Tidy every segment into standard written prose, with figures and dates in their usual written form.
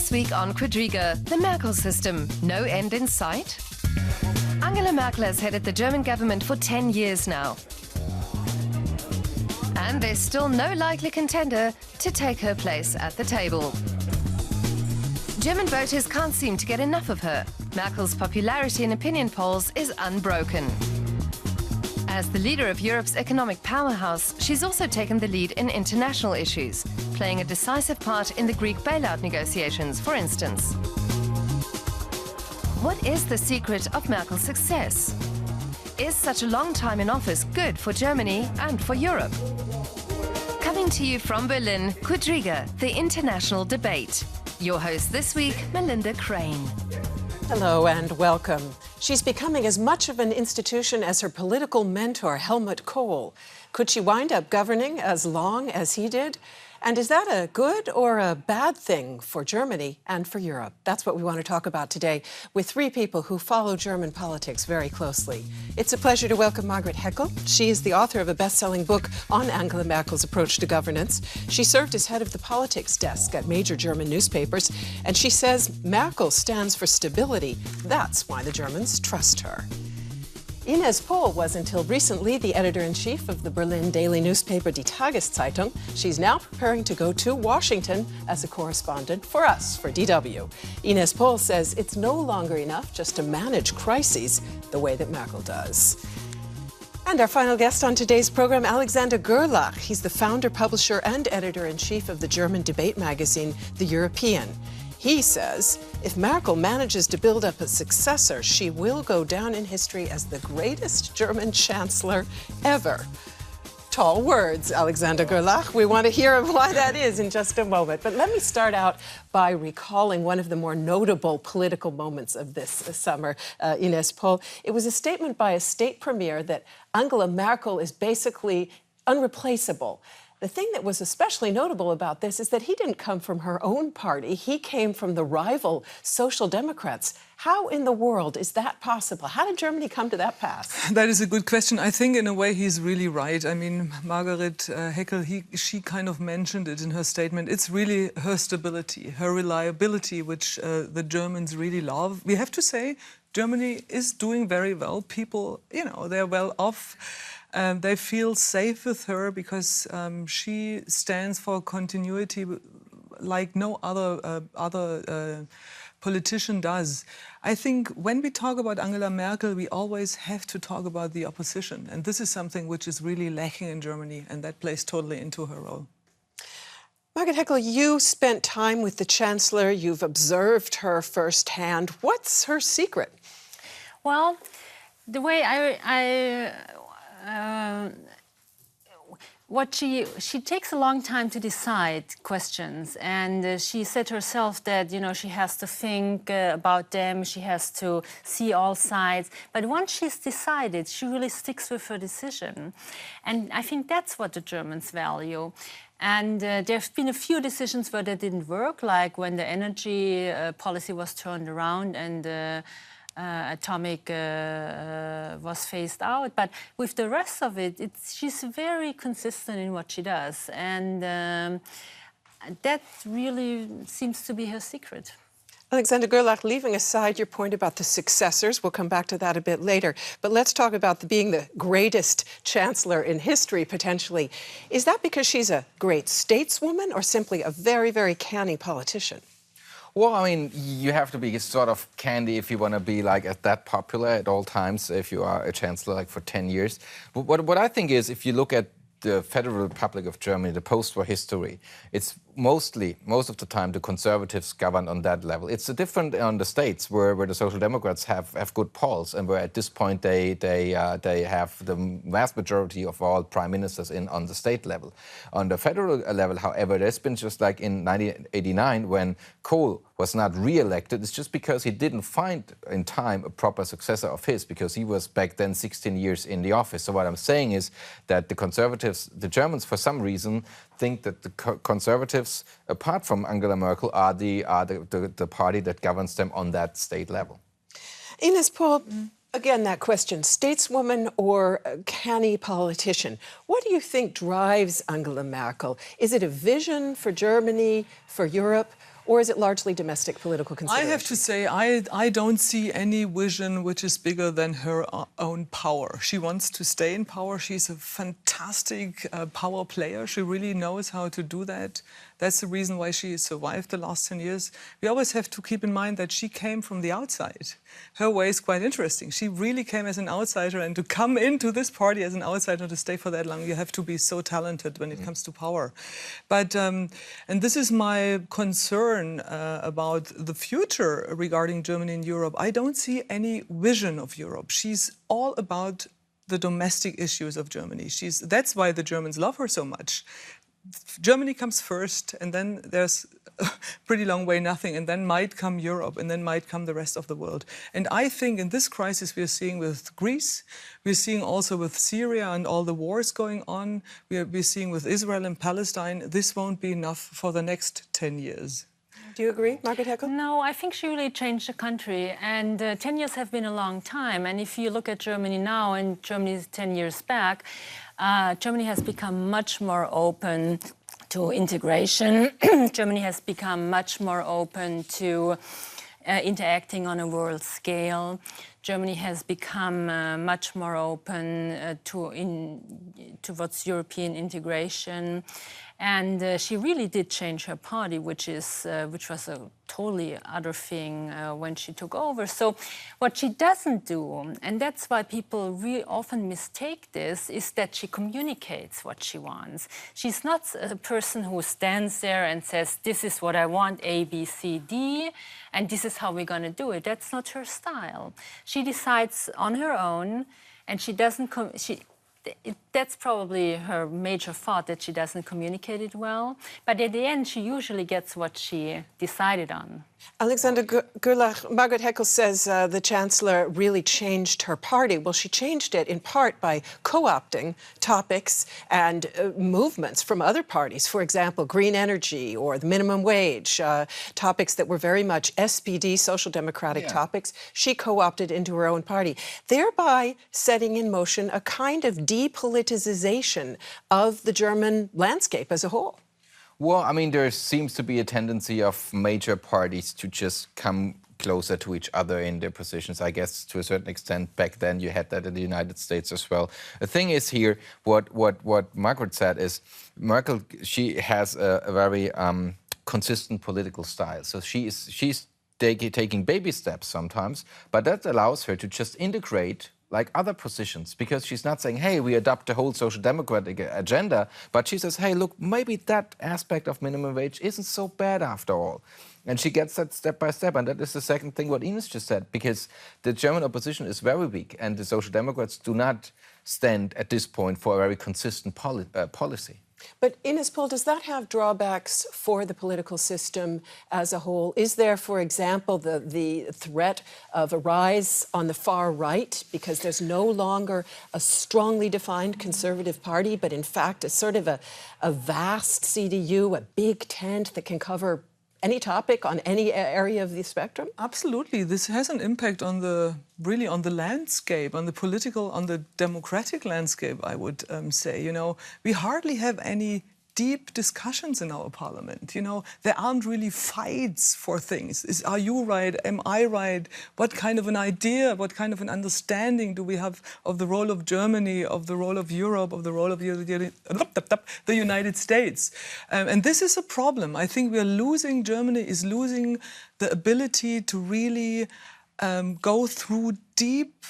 This week on Quadriga, the Merkel System, no end in sight? Angela Merkel has headed the German government for 10 years now. And there's still no likely contender to take her place at the table. German voters can't seem to get enough of her. Merkel's popularity in opinion polls is unbroken. As the leader of Europe's economic powerhouse, she's also taken the lead in international issues, playing a decisive part in the Greek bailout negotiations, for instance. What is the secret of Merkel's success? Is such a long time in office good for Germany and for Europe? Coming to you from Berlin, Quadriga, the international debate. Your host this week, Melinda Crane. Hello and welcome. She's becoming as much of an institution as her political mentor, Helmut Kohl. Could she wind up governing as long as he did? And is that a good or a bad thing for Germany and for Europe? That's what we want to talk about today with three people who follow German politics very closely. It's a pleasure to welcome Margaret Heckel. She is the author of a best-selling book on Angela Merkel's approach to governance. She served as head of the politics desk at major German newspapers, and she says Merkel stands for stability. That's why the Germans trust her. Ines Pohl was until recently the editor-in-chief of the Berlin daily newspaper Die Tageszeitung. She's now preparing to go to Washington as a correspondent for us, for DW. Ines Pohl says it's no longer enough just to manage crises the way that Merkel does. And our final guest on today's program, Alexander Görlach. He's the founder, publisher, and editor-in-chief of the German debate magazine, The European. He says if Merkel manages to build up a successor, she will go down in history as the greatest German chancellor ever. Tall words, Alexander Görlach. We want to hear why that is in just a moment. But let me start out by recalling one of the more notable political moments of this summer, Ines Pohl. It was a statement by a state premier that Angela Merkel is basically unreplaceable. The thing that was especially notable about this is that he didn't come from her own party. He came from the rival Social Democrats. How in the world is that possible? How did Germany come to that pass? That is a good question. I think in a way he's really right. I mean, Margaret Heckel, she kind of mentioned it in her statement. It's really her stability, her reliability, which the Germans really love. We have to say Germany is doing very well. People, they're well off. They feel safe with her because she stands for continuity like no other politician does. I think when we talk about Angela Merkel, we always have to talk about the opposition. And this is something which is really lacking in Germany, and that plays totally into her role. Margaret Heckel, you spent time with the Chancellor. You've observed her firsthand. What's her secret? Well, the way she takes a long time to decide questions, and she said herself that she has to think about them, she has to see all sides. But once she's decided, she really sticks with her decision, and I think that's what the Germans value. And there have been a few decisions where that didn't work, like when the energy policy was turned around and atomic was phased out. But with the rest of it, she's very consistent in what she does. And that really seems to be her secret. Alexander Görlach, leaving aside your point about the successors, we'll come back to that a bit later, but let's talk about being the greatest chancellor in history, potentially. Is that because she's a great stateswoman or simply a very, very canny politician? Well, I mean, you have to be sort of candy if you want to be like that popular at all times, if you are a chancellor like for 10 years. But what I think is, if you look at the Federal Republic of Germany, the post-war history, it's most of the time the conservatives govern on that level. It's different on the states where the Social Democrats have good polls and where at this point they have the vast majority of all prime ministers on the state level. On the federal level, however, there's been just like in 1989 when Kohl was not re-elected. It's just because he didn't find in time a proper successor of his, because he was back then 16 years in the office. So what I'm saying is that the conservatives, the Germans, for some reason, think that the conservatives, apart from Angela Merkel, are the party that governs them on that state level. Ines Pohl, again, that question, stateswoman or canny politician, what do you think drives Angela Merkel? Is it a vision for Germany, for Europe, Or is it largely domestic political I considerations? have to say, I don't see any vision which is bigger than her own power. She wants to stay in power. She's a fantastic power player. She really knows how to do that. That's the reason why she survived the last 10 years. We always have to keep in mind that she came from the outside. Her way is quite interesting. She really came as an outsider, and to come into this party as an outsider, to stay for that long, you have to be so talented when it comes to power. But, and this is my concern about the future regarding Germany and Europe. I don't see any vision of Europe. She's all about the domestic issues of Germany. That's why the Germans love her so much. Germany comes first, and then there's a pretty long way nothing, and then might come Europe, and then might come the rest of the world. And I think in this crisis we're seeing with Greece, we're seeing also with Syria and all the wars going on, we're seeing with Israel and Palestine, this won't be enough for the next 10 years. Do you agree, Margaret Heckel? No, I think she really changed the country, and 10 years have been a long time. And if you look at Germany now and Germany 10 years back, Germany has become much more open to integration. Germany has become much more open to interacting on a world scale. Germany has become much more open towards European integration. And she really did change her party, which was a totally other thing when she took over. So what she doesn't do, and that's why people really often mistake this, is that she communicates what she wants. She's not a person who stands there and says, this is what I want, A, B, C, D, and this is how we're going to do it. That's not her style. She decides on her own, and she doesn't... That's probably her major fault, that she doesn't communicate it well. But at the end, she usually gets what she decided on. Alexander Görlach, Margaret Heckel says the Chancellor really changed her party. Well, she changed it in part by co-opting topics and movements from other parties. For example, green energy or the minimum wage, topics that were very much SPD, social democratic topics. She co-opted into her own party, thereby setting in motion a kind of depoliticization of the German landscape as a whole. Well, I mean, there seems to be a tendency of major parties to just come closer to each other in their positions. I guess to a certain extent back then you had that in the United States as well. The thing is here, what Margaret said is, Merkel, she has a very consistent political style. So she's taking baby steps sometimes, but that allows her to just integrate like other positions, because she's not saying, hey, we adopt the whole social democratic agenda, but she says, hey, look, maybe that aspect of minimum wage isn't so bad after all. And she gets that step by step. And that is the second thing what Ines just said, because the German opposition is very weak, and the Social Democrats do not stand at this point for a very consistent policy. But Ines Pohl, does that have drawbacks for the political system as a whole? Is there, for example, the threat of a rise on the far right, because there's no longer a strongly defined conservative party, but in fact a sort of a vast CDU, a big tent that can cover any topic on any area of the spectrum? Absolutely. This has an impact on the landscape, on the political, on the democratic landscape, I would say. You know, we hardly have any deep discussions in our parliament. You know, there aren't really fights for things. Are you right? Am I right? What kind of an idea, what kind of an understanding do we have of the role of Germany, of the role of Europe, of the role of the United States? And this is a problem. I think Germany is losing the ability to really go through deep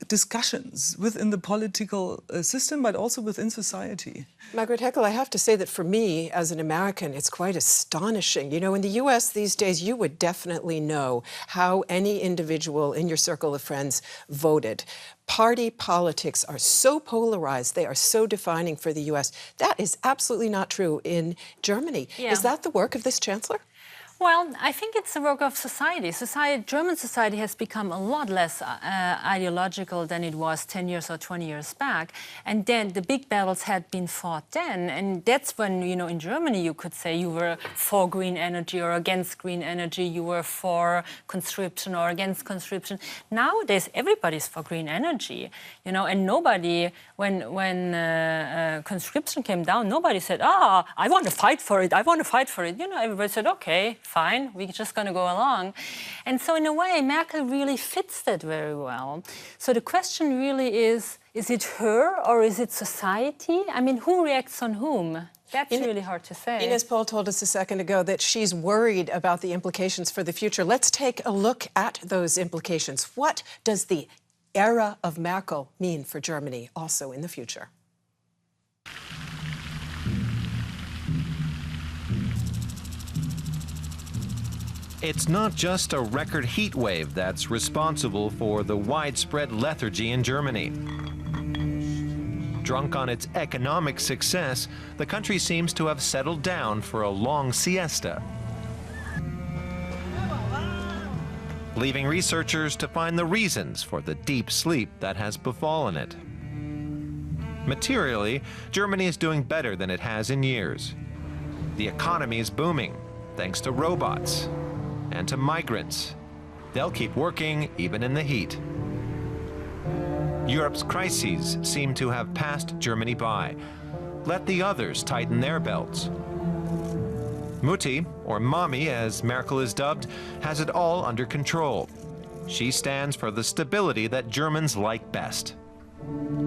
discussions within the political system, but also within society. Margaret Heckel, I have to say that for me, as an American, it's quite astonishing. You know, in the US these days, you would definitely know how any individual in your circle of friends voted. Party politics are so polarized, they are so defining for the US. That is absolutely not true in Germany. Yeah. Is that the work of this Chancellor? Well, I think it's the work of society. German society has become a lot less ideological than it was 10 years or 20 years back. And then the big battles had been fought then. And that's when, you know, in Germany you could say you were for green energy or against green energy. You were for conscription or against conscription. Nowadays, everybody's for green energy, you know, and nobody, when conscription came down, nobody said, I want to fight for it, I want to fight for it. You know, everybody said, okay, fine, we're just going to go along. And so in a way, Merkel really fits that very well. So the question really is it her or is it society? I mean, who reacts on whom? That's really hard to say. Ines Pohl told us a second ago that she's worried about the implications for the future. Let's take a look at those implications. What does the era of Merkel mean for Germany also in the future? It's not just a record heat wave that's responsible for the widespread lethargy in Germany. Drunk on its economic success, the country seems to have settled down for a long siesta, leaving researchers to find the reasons for the deep sleep that has befallen it. Materially, Germany is doing better than it has in years. The economy is booming, thanks to robots and to migrants. They'll keep working even in the heat. Europe's crises seem to have passed Germany by. Let the others tighten their belts. Mutti, or Mommy as Merkel is dubbed, has it all under control. She stands for the stability that Germans like best.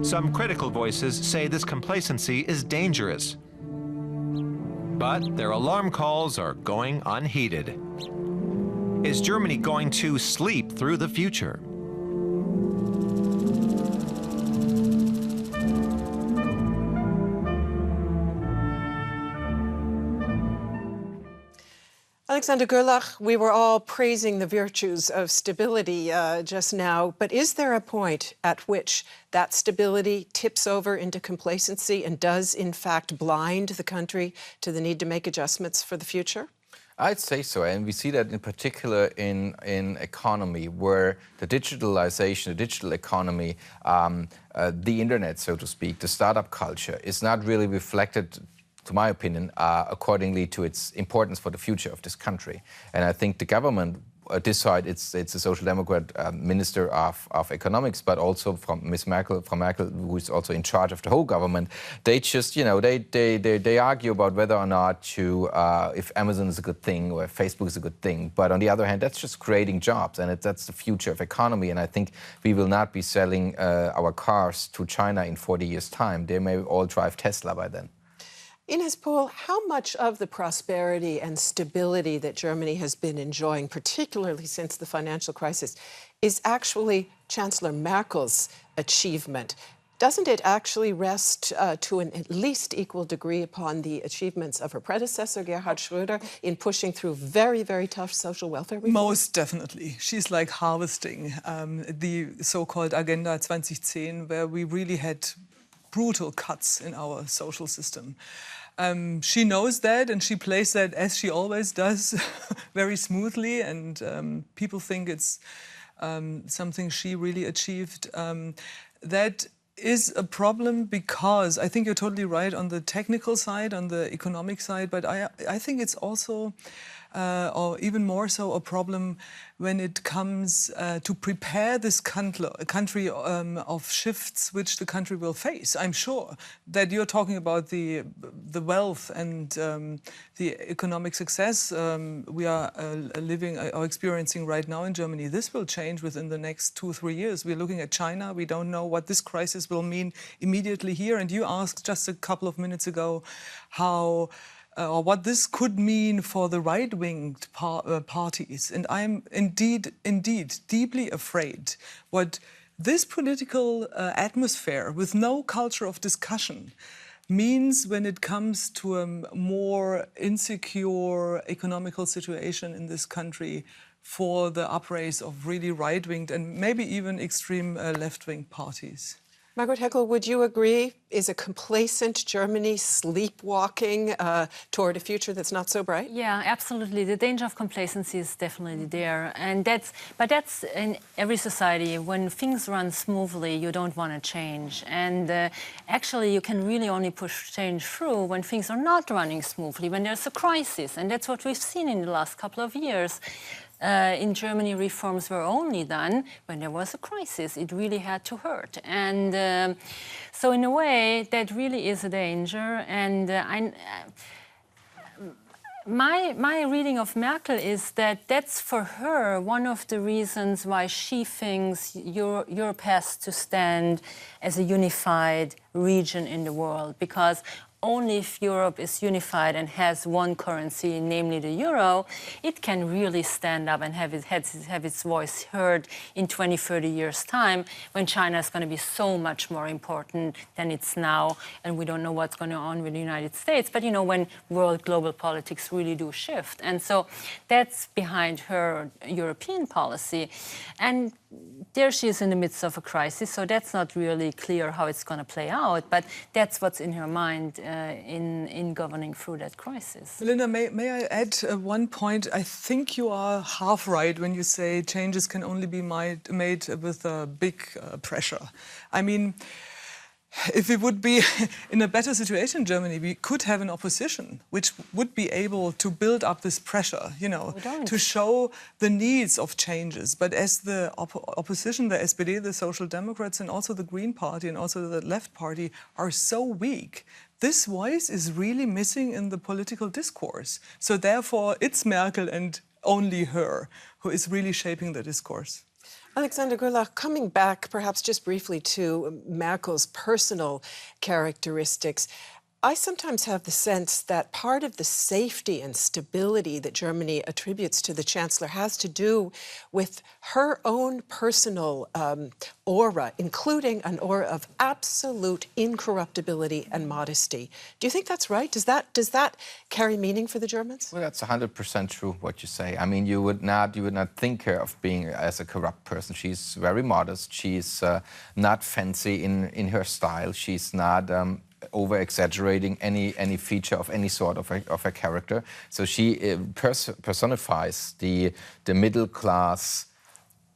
Some critical voices say this complacency is dangerous. But their alarm calls are going unheeded. Is Germany going to sleep through the future? Alexander Görlach, we were all praising the virtues of stability just now, but is there a point at which that stability tips over into complacency and does, in fact, blind the country to the need to make adjustments for the future? I'd say so, and we see that in particular in economy, where the digitalization, the digital economy, the internet, so to speak, the startup culture is not really reflected, to my opinion, accordingly to its importance for the future of this country. And I think the government decide it's a Social Democrat Minister of Economics, but also from Merkel, who is also in charge of the whole government. They just, you know, they argue about whether or not to if Amazon is a good thing or if Facebook is a good thing. But on the other hand, that's just creating jobs, and that's the future of economy. And I think we will not be selling our cars to China in 40 years' time. They may all drive Tesla by then. Ines Pohl, how much of the prosperity and stability that Germany has been enjoying, particularly since the financial crisis, is actually Chancellor Merkel's achievement? Doesn't it actually rest to an at least equal degree upon the achievements of her predecessor, Gerhard Schröder, in pushing through very, very tough social welfare reform? Most definitely. She's like harvesting the so-called Agenda 2010, where we really had brutal cuts in our social system. She knows that, and she plays that, as she always does, very smoothly, and people think it's something she really achieved. That is a problem because I think you're totally right on the technical side, on the economic side, but I think it's also, or even more so, a problem when it comes to prepare this country of shifts which the country will face. I'm sure that you're talking about the wealth and the economic success we are living or experiencing right now in Germany. This will change within the next 2-3 years. We're looking at China. We don't know what this crisis will mean immediately here. And you asked just a couple of minutes ago how or what this could mean for the right-winged parties. And I'm indeed deeply afraid what this political atmosphere with no culture of discussion means when it comes to a more insecure economical situation in this country for the upraise of really right-winged and maybe even extreme left-wing parties. Margaret Heckel, would you agree? Is a complacent Germany sleepwalking toward a future that's not so bright? Yeah, absolutely. The danger of complacency is definitely there. And that's in every society. When things run smoothly, you don't want to change. And actually, you can really only push change through when things are not running smoothly, when there's a crisis. And that's what we've seen in the last couple of years. In Germany, reforms were only done when there was a crisis. It really had to hurt. And so in a way, that really is a danger. And my reading of Merkel is that that's for her one of the reasons why she thinks Europe has to stand as a unified region in the world, because only if Europe is unified and has one currency, namely the euro, it can really stand up and have its voice heard in 20, 30 years' time, when China is going to be so much more important than it's now, and we don't know what's going on with the United States. But, you know, when world global politics really do shift. And so that's behind her European policy. And there she is in the midst of a crisis, so that's not really clear how it's going to play out, but that's what's in her mind in governing through that crisis. Linda, may I add one point? I think you are half right when you say changes can only be made with big pressure. I mean, if we would be in a better situation in Germany, we could have an opposition which would be able to build up this pressure, you know, to show the needs of changes. But as the opposition, the SPD, the Social Democrats, and also the Green Party and also the Left Party are so weak, this voice is really missing in the political discourse. So therefore, it's Merkel and only her who is really shaping the discourse. Alexander Görlach, coming back perhaps just briefly to Merkel's personal characteristics, I sometimes have the sense that part of the safety and stability that Germany attributes to the Chancellor has to do with her own personal aura, including an aura of absolute incorruptibility and modesty. Do you think that's right? Does that carry meaning for the Germans? Well, that's 100% true what you say. I mean, you would not think her of being as a corrupt person. She's very modest. She's not fancy in her style. She's not over-exaggerating any feature of any sort of a character. So she personifies the middle-class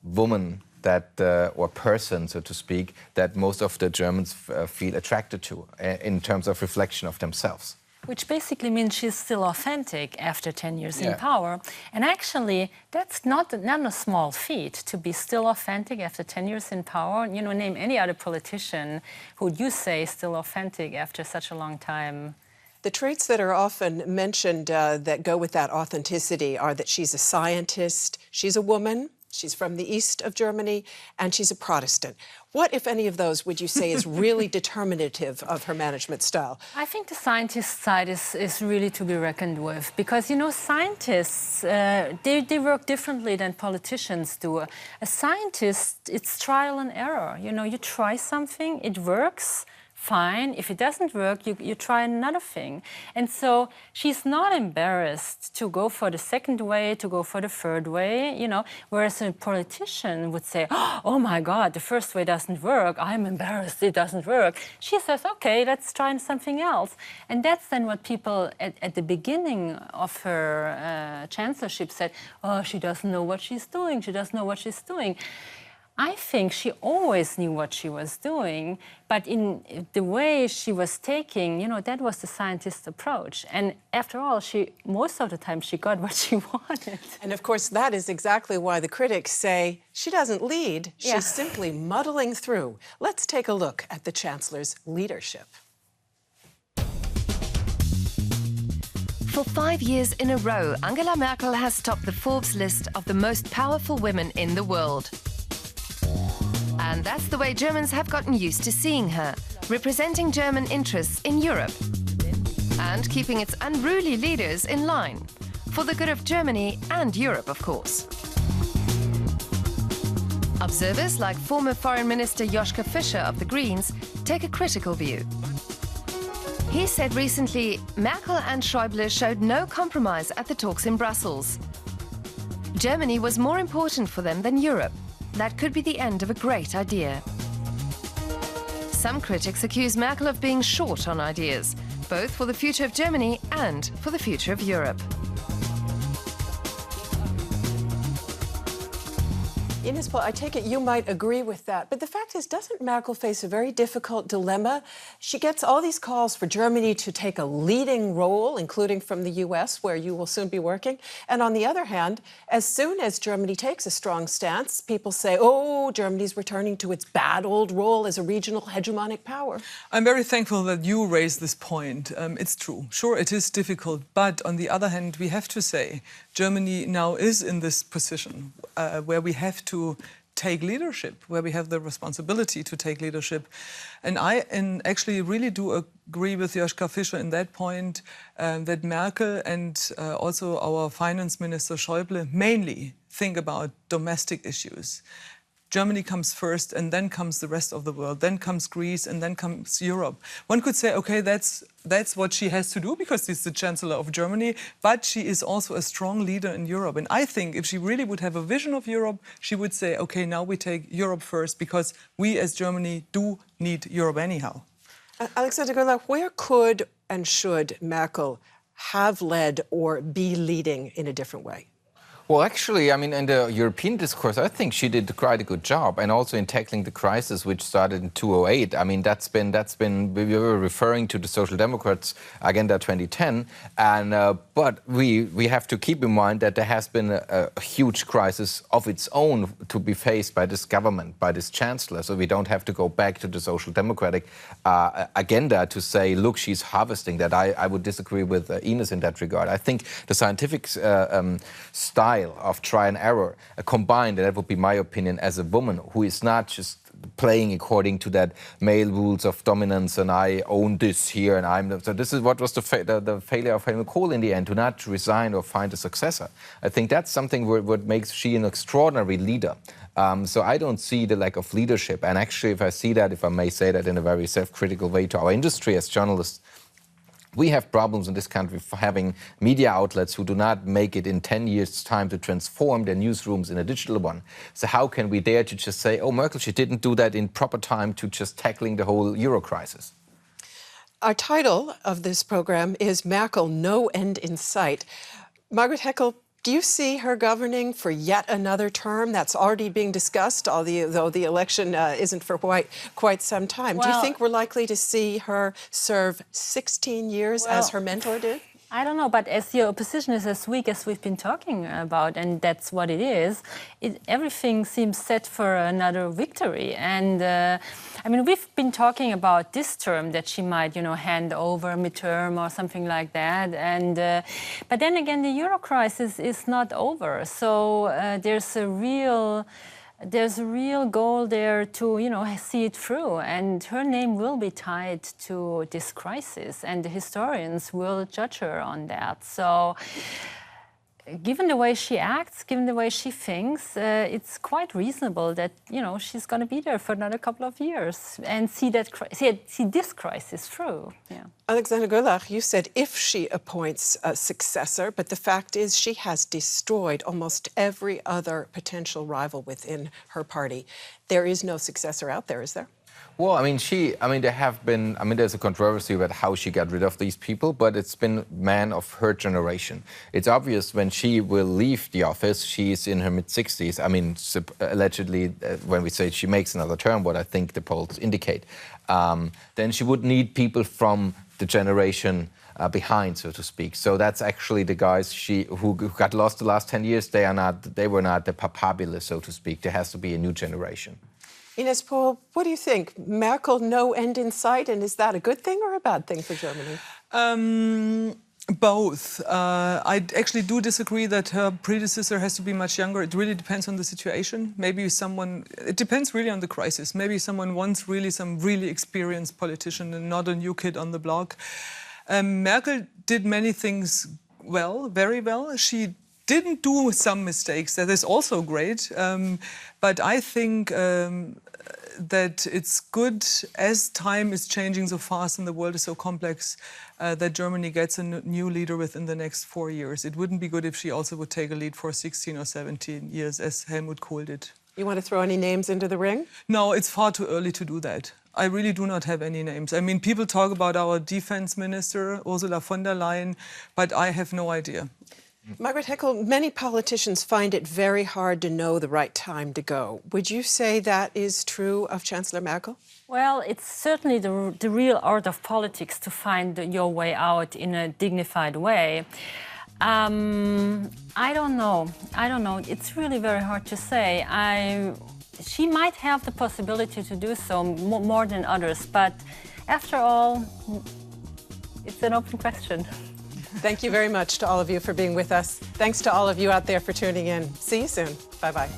woman that, or person, so to speak, that most of the Germans feel attracted to in terms of reflection of themselves. Which basically means she's still authentic after 10 years in power. And actually, that's not a small feat, to be still authentic after 10 years in power. You know, name any other politician who would you say is still authentic after such a long time. The traits that are often mentioned that go with that authenticity are that she's a scientist, she's a woman, she's from the east of Germany, and she's a Protestant. What, if any of those, would you say is really determinative of her management style? I think the scientist side is really to be reckoned with, because, you know, scientists, they work differently than politicians do. A scientist, it's trial and error. You know, you try something, it works, fine. If it doesn't work, you try another thing. And so she's not embarrassed to go for the second way, to go for the third way, you know, whereas a politician would say, oh my God, the first way doesn't work. I'm embarrassed, it doesn't work. She says, okay, let's try something else. And that's then what people at the beginning of her chancellorship said, oh, she doesn't know what she's doing. She doesn't know what she's doing. I think she always knew what she was doing, but in the way she was taking, you know, that was the scientist approach. And after all, most of the time she got what she wanted. And of course, that is exactly why the critics say she doesn't lead, she's simply muddling through. Let's take a look at the Chancellor's leadership. For 5 years in a row, Angela Merkel has topped the Forbes list of the most powerful women in the world. And that's the way Germans have gotten used to seeing her, representing German interests in Europe and keeping its unruly leaders in line, for the good of Germany and Europe, of course. Observers like former Foreign Minister Joschka Fischer of the Greens take a critical view. He said recently, Merkel and Schäuble showed no compromise at the talks in Brussels. Germany was more important for them than Europe. That could be the end of a great idea. Some critics accuse Merkel of being short on ideas, both for the future of Germany and for the future of Europe. Ines Pohl, I take it you might agree with that. But the fact is, doesn't Merkel face a very difficult dilemma? She gets all these calls for Germany to take a leading role, including from the US, where you will soon be working. And on the other hand, as soon as Germany takes a strong stance, people say, oh, Germany's returning to its bad old role as a regional hegemonic power. I'm very thankful that you raised this point. It's true. Sure, it is difficult. But on the other hand, we have to say Germany now is in this position where we have to take leadership, where we have the responsibility to take leadership. And I actually really do agree with Joschka Fischer in that point, that Merkel and also our finance minister Schäuble mainly think about domestic issues. Germany comes first, and then comes the rest of the world. Then comes Greece, and then comes Europe. One could say, okay, that's what she has to do because she's the Chancellor of Germany, but she is also a strong leader in Europe. And I think if she really would have a vision of Europe, she would say, okay, now we take Europe first because we as Germany do need Europe anyhow. Alexander Görlach, where could and should Merkel have led or be leading in a different way? Well, actually, I mean, in the European discourse, I think she did quite a good job, and also in tackling the crisis which started in 2008. I mean, that's been. We were referring to the Social Democrats' Agenda 2010, and but we have to keep in mind that there has been a huge crisis of its own to be faced by this government, by this Chancellor. So we don't have to go back to the Social Democratic agenda to say, look, she's harvesting that. I would disagree with Ines in that regard. I think the scientific style of try and error combined, and that would be my opinion, as a woman who is not just playing according to that male rules of dominance and I own this here and I'm so this is what was the failure of Helmut Kohl in the end, to not resign or find a successor. I think that's something what makes she an extraordinary leader. So I don't see the lack of leadership, and actually if I see that, if I may say that in a very self-critical way to our industry as journalists, we have problems in this country for having media outlets who do not make it in 10 years' time to transform their newsrooms in a digital one. So how can we dare to just say, oh, Merkel, she didn't do that in proper time to just tackling the whole Euro crisis? Our title of this program is Merkel, No End in Sight. Margaret Heckel, do you see her governing for yet another term? That's already being discussed, though the election isn't for quite some time. Well, do you think we're likely to see her serve 16 years as her mentor did? I don't know, but as your opposition is as weak as we've been talking about, and that's what it is, everything seems set for another victory. And I mean, we've been talking about this term that she might, hand over midterm or something like that. And but then again, the Euro crisis is not over. So there's a real goal there to, see it through. And her name will be tied to this crisis, and the historians will judge her on that. So given the way she acts, given the way she thinks, it's quite reasonable that, she's going to be there for another couple of years and see this crisis through. Yeah. Alexander Görlach, you said if she appoints a successor, but the fact is she has destroyed almost every other potential rival within her party. There is no successor out there, is there? Well, there's a controversy about how she got rid of these people, but it's been men of her generation. It's obvious when she will leave the office, she's in her mid-60s. I mean, allegedly, when we say she makes another term, what I think the polls indicate, then she would need people from the generation behind, so to speak. So that's actually the guys who got lost the last 10 years. They were not the papabile, so to speak. There has to be a new generation. Ines Pohl, what do you think? Merkel, no end in sight, and is that a good thing or a bad thing for Germany? Both. I actually do disagree that her predecessor has to be much younger. It really depends on the situation. It depends really on the crisis. Maybe someone wants some really experienced politician and not a new kid on the block. Merkel did many things well, very well. She didn't do some mistakes. That is also great. But I think that it's good, as time is changing so fast and the world is so complex, that Germany gets a new leader within the next 4 years. It wouldn't be good if she also would take a lead for 16 or 17 years, as Helmut Kohl did. You want to throw any names into the ring? No, it's far too early to do that. I really do not have any names. I mean, people talk about our defense minister, Ursula von der Leyen, but I have no idea. Margaret Heckel, many politicians find it very hard to know the right time to go. Would you say that is true of Chancellor Merkel? Well, it's certainly the real art of politics to find your way out in a dignified way. I don't know. It's really very hard to say. She might have the possibility to do so more than others, but after all, it's an open question. Thank you very much to all of you for being with us. Thanks to all of you out there for tuning in. See you soon. Bye-bye.